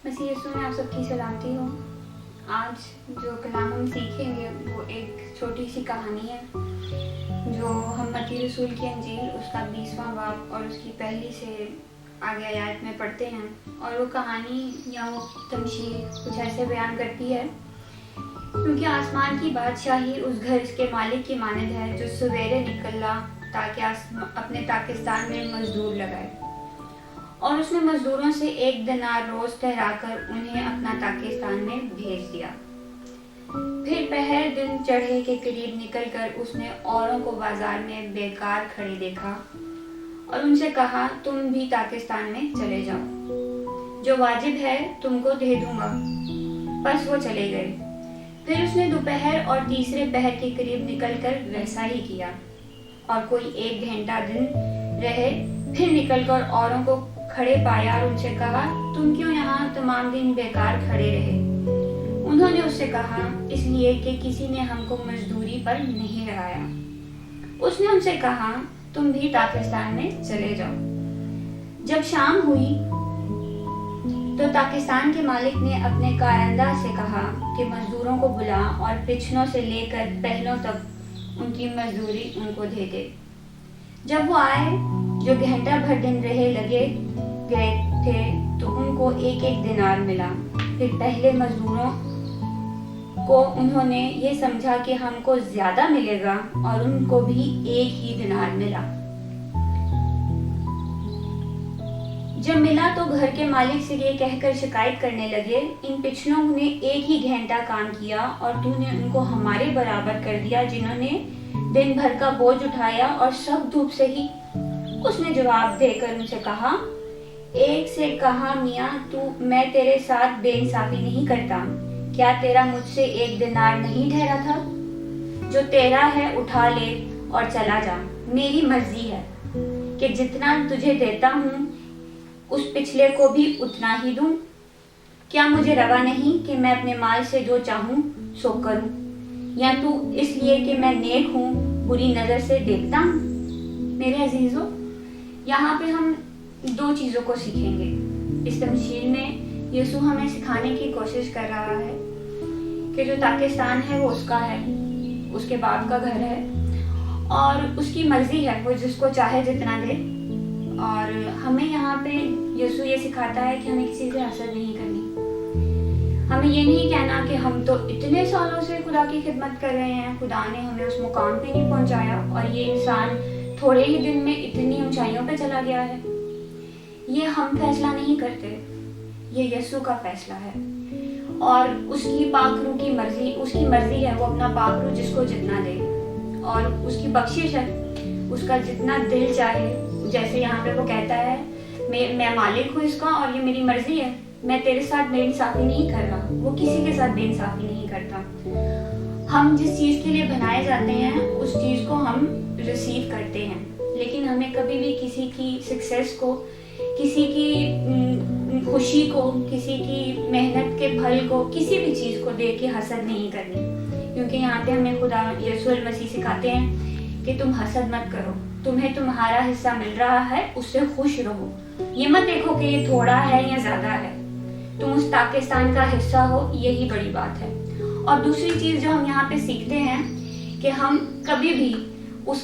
مسیح یسوع میں آپ سب کی سلامتی ہو۔ آج جو کلام ہم سیکھیں گے وہ ایک چھوٹی سی کہانی ہے جو ہم متی رسول کی انجیل اس کا 20واں باب اور اس کی پہلی سے آگے آیات میں پڑھتے ہیں، اور وہ کہانی یا وہ تمثیل کچھ ایسے بیان کرتی ہے کیونکہ آسمان کی بادشاہی اس گھر کے مالک کی مانند ہے جو سویرے نکلا تاکہ اپنے پاکستان میں مزدور لگائے، اور اس نے مزدوروں سے 1 دینار روز ٹھہرا کر انہیں اپنا پاکستان میں بھیج دیا۔ پھر پہر دن چڑھے کے قریب نکل کر اس نے اوروں کو بازار میں بیکار کھڑے دیکھا اور ان سے کہا، تم بھی پاکستان میں چلے جاؤ، جو واجب ہے تم کو دے دوں گا۔ بس وہ چلے گئے۔ پھر اس نے دوپہر اور تیسرے پہر کے قریب نکل کر ویسا ہی کیا، اور کوئی 1 گھنٹہ دن رہے، پھر نکل کر اوروں کو کھڑے پایا اور ان سے کہا، تم کیوں یہاں تمام دن بیکار کھڑے رہے؟ انہوں نے اس سے کہا، اس لیے کہ کسی نے ہم کو مزدوری پر نہیں لگایا۔ اس نے ان سے کہا، تم بھی پاکستان میں چلے جاؤ۔ جب شام ہوئی تو پاکستان کے مالک نے اپنے کارندہ سے کہا کہ مزدوروں کو بلا اور پچھنوں سے لے کر پہلوں تک ان کی مزدوری ان کو دے دے۔ جب وہ آئے جو گھنٹہ بھر دن رہے لگے گئے تھے تو ان کو 1 دینار ملا۔ پھر پہلے مزدوروں کو انہوں نے یہ سمجھا کہ ہم کو زیادہ ملے گا، اور ان کو بھی 1 دینار ملا۔ جب ملا تو گھر کے مالک سے یہ کہہ کر شکایت کرنے لگے، ان پچھنوں نے 1 گھنٹہ کام کیا اور تو نے ان کو ہمارے برابر کر دیا جنہوں نے دن بھر کا بوجھ اٹھایا اور سب دھوپ سے ہی۔ اس نے جواب دے کر ان سے کہا، ایک سے کہا، میاں میں تیرے ساتھ بے انصافی نہیں کرتا، کیا تیرا مجھ سے 1 دینار نہیں ٹھہرا تھا؟ جو تیرا ہے اٹھا لے اور چلا جا۔ میری مرضی ہے کہ جتنا تجھے دیتا ہوں اس پچھلے کو بھی اتنا ہی دوں۔ کیا مجھے روا نہیں کہ میں اپنے مال سے جو چاہوں سو کروں؟ یا تو اس لیے کہ میں نیک ہوں بری نظر سے دیکھتا ہوں؟ میرے عزیزو، یہاں پہ ہم 2 چیزوں کو سیکھیں گے۔ اس تمثیل میں یسوع ہمیں سکھانے کی کوشش کر رہا ہے کہ جو پاکستان ہے وہ اس کا ہے، اس کے باپ کا گھر ہے، اور اس کی مرضی ہے، وہ جس کو چاہے جتنا دے۔ اور ہمیں یہاں پہ یسوع یہ سکھاتا ہے کہ ہمیں کسی سے حسد نہیں کرنی۔ ہمیں یہ نہیں کہنا کہ ہم تو اتنے سالوں سے خدا کی خدمت کر رہے ہیں، خدا نے ہمیں اس مقام پہ نہیں پہنچایا، اور یہ انسان تھوڑے ہی دن میں اتنی اونچائیوں پہ چلا گیا ہے۔ یہ ہم فیصلہ نہیں کرتے، یہ یسوع کا فیصلہ ہے، اور اس کی پاک روح کی مرضی، اس کی مرضی ہے وہ اپنا پاک روح جس کو جتنا دے، اور اس کی بخشش ہے اس کا جتنا دل چاہے۔ جیسے یہاں پہ وہ کہتا ہے، میں مالک ہوں اس کا اور یہ میری مرضی ہے، میں تیرے ساتھ بے انصافی نہیں کر رہا۔ وہ کسی کے ساتھ بے انصافی نہیں کرتا۔ ہم جس چیز کے لیے بنائے جاتے ہیں اس چیز کو ہم ریسیو کرتے ہیں، لیکن ہمیں کبھی بھی کسی کی سکسیس کو، کسی کی خوشی کو، کسی کی محنت کے پھل کو، کسی بھی چیز کو دیکھ کے حسد نہیں کرنی، کیونکہ یہاں پہ ہمیں خدا یسوع المسیح سکھاتے ہیں کہ تم حسد مت کرو، تمہیں تمہارا حصہ مل رہا ہے اس سے خوش رہو۔ یہ مت دیکھو کہ یہ تھوڑا ہے یا زیادہ ہے، تم اس پاکستان کا حصہ ہو، یہی بڑی بات ہے۔ اور دوسری چیز جو ہم یہاں پہ سیکھتے ہیں کہ ہم کبھی بھی اس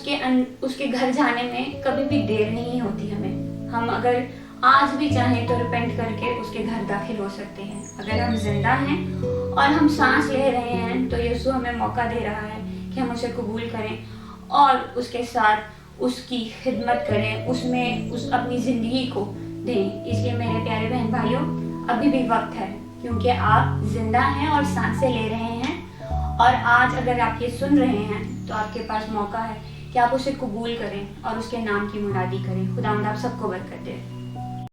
کے گھر جانے میں کبھی بھی دیر نہیں ہوتی ہمیں۔ ہم اگر آج بھی چاہیں تو ریپینٹ کر کے اس کے گھر داخل ہو سکتے ہیں۔ اگر ہم زندہ ہیں اور ہم سانس لے رہے ہیں تو یسوع ہمیں موقع دے رہا ہے کہ ہم اسے قبول کریں اور اس کے ساتھ اس کی خدمت کریں، اس میں اپنی زندگی کو دیں۔ اس لیے میرے پیارے بہن بھائیوں، ابھی بھی وقت ہے، کیونکہ آپ زندہ ہیں اور سانسیں لے رہے ہیں، اور آج اگر آپ یہ سن رہے ہیں تو آپ کے پاس موقع ہے کہ آپ اسے قبول کریں اور اس کے نام کی منادی کریں۔ خداوند آپ سب کو برکت دے۔